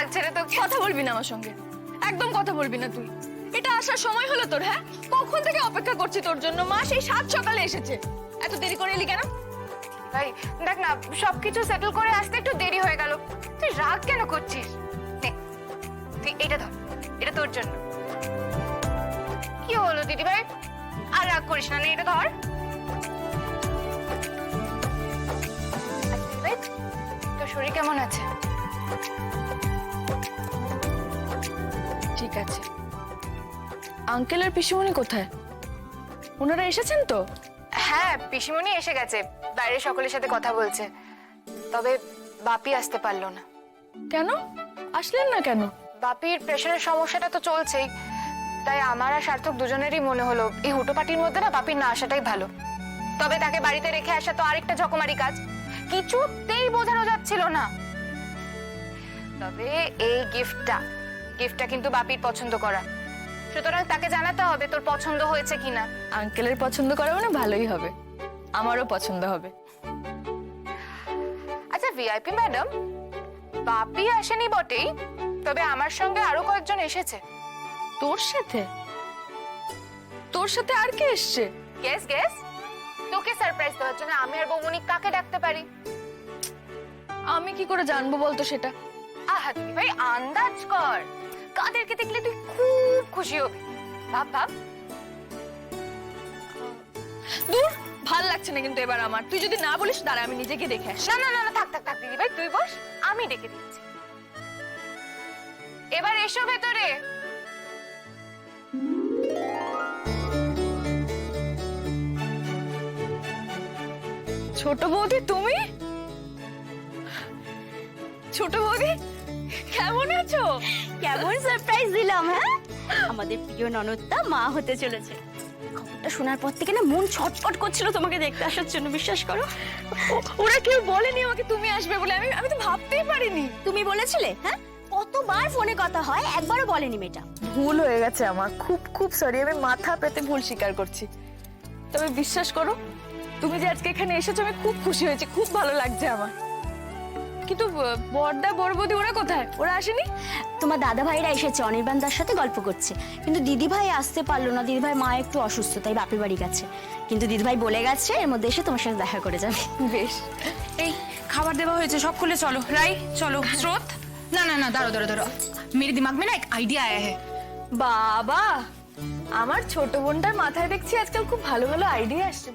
লাগছে রে তোকে? কথা বলবি না আমার সঙ্গে, একদম কথা বলবি না তুই। এটা আসার সময় হলো তোর? হ্যাঁ, কখন থেকে অপেক্ষা করছি তোর জন্য। মা সেই 7 সকালে এসেছে, এত দেরি করে এলি কেন? ভাই দেখ না, সবকিছু সেটেল করে আসতে একটু দেরি হয়ে গেল। তুই রাগ কেন করছিস? নে, তুই এটা ধর, এটা তোর জন্য। কি হলো দিদি ভাই, আর রাগ করিস না, নে এটা ধর। আচ্ছা দিদি ভাই, তোর শরীর কেমন আছে? ঠিক আছে। আঙ্কেল আর পিসিমণি কোথায়? ওনারা এসেছেন তো? হ্যাঁ, পিসিমণি এসে গেছে, বাইরে সকলের সাথে কথা বলছে। তবে বাপি আসতে পারলো না। কেন আসলেন না কেন? বাপির প্রেশারের সমস্যাটা তো চলছেই, তাই আমার আর সার্থক দুজনেরই মনে হলো এই হুটোপাটির মধ্যে না বাপির না আসাটাই ভালো। তবে তাকে বাড়িতে রেখে আসা তো আরেকটা জকমারি কাজ, কিছুতেই বোঝানো যাচ্ছিল না। তবে এই গিফটটা কিন্তু বাপির পছন্দ করা, সুতরাং তাকে জানাতে হবে তোর পছন্দ হয়েছে কিনা। আঙ্কেলের পছন্দ করা মানে ভালোই হবে, আমারও পছন্দ হবে। আচ্ছা ভিআইপি ম্যাডাম, বাপি আসেনি বটেই, তবে আমার সঙ্গে আরো কয়েকজন এসেছে। তোর সাথে? তোর সাথে আর কে এসছে? গেস গেস, তোকে সারপ্রাইজ দেওয়ার জন্য আমি আর বৌমনি কাকে ডাকতে পারি? আমি কি করে জানবো বলতো সেটা? আহা দিদি ভাই, আন্দাজ কর, কাদেরকে দেখলে তুই খুব খুশি হবি। ভাব ভাব। দূর, ভাল লাগছে না কিন্তু এবার আমার। তুই যদি না বলিস দাঁড়া, আমি নিজেকে দেখে আসি। না না না না, থাক থাক থাক দিদি ভাই, তুই বস, আমি ডেকে দিচ্ছি। এবার এসো ভেতরে। ছোট বৌদি তুমি? ছোট বৌদি কেমন আছো? কেমন সারপ্রাইজ দিলাম? হ্যাঁ, আমাদের প্রিয় ননদটা মা হতে চলেছে। খবরটা শোনার পর থেকে না মন ছটফট করছিল তোমাকে দেখতে আসার জন্য, বিশ্বাস করো। ওরা কেউ বলেনি আমাকে তুমি আসবে বলে? আমি তো ভাবতেই পারিনি। তুমি বলেছিলে? হ্যাঁ, কতবার ফোনে কথা হয়, একবারও বলেনি মেয়েটা। ভুল হয়ে গেছে আমার, খুব খুব সরি। আমি মাথা পেতে ভুল স্বীকার করছি। তবে বিশ্বাস করো, তুমি যে আজকে এখানে এসেছো আমি খুব খুশি হয়েছি, খুব ভালো লাগছে আমার। কিন্তু বড়দা বড় বৌদি ওরা কোথায়? ওরা আসেনি? তোমার দাদা ভাইরা এসেছে, অনির্বাণ দার সাথে গল্প করছে। কিন্তু দিদি ভাই আসতে পারলো না, দিদি ভাই মা একটু অসুস্থ, তাই বাপের বাড়ি গেছে। কিন্তু দিদি ভাই বলে গেছে এর মধ্যে এসে তোমার সাথে দেখা করে যাবে। বেশ। এই খাবার দেওয়া হয়েছে, সব খুলে চলো। রাই চলো। স্রোত, না না না, দাঁড়ো দাঁড়ো দাঁড়ো, मेरे दिमाग में ना एक आइडिया आया है। বাবা, আমার ছোট বোনটার মাথায় দেখছি আজকাল খুব ভালো ভালো আইডিয়া আসছে।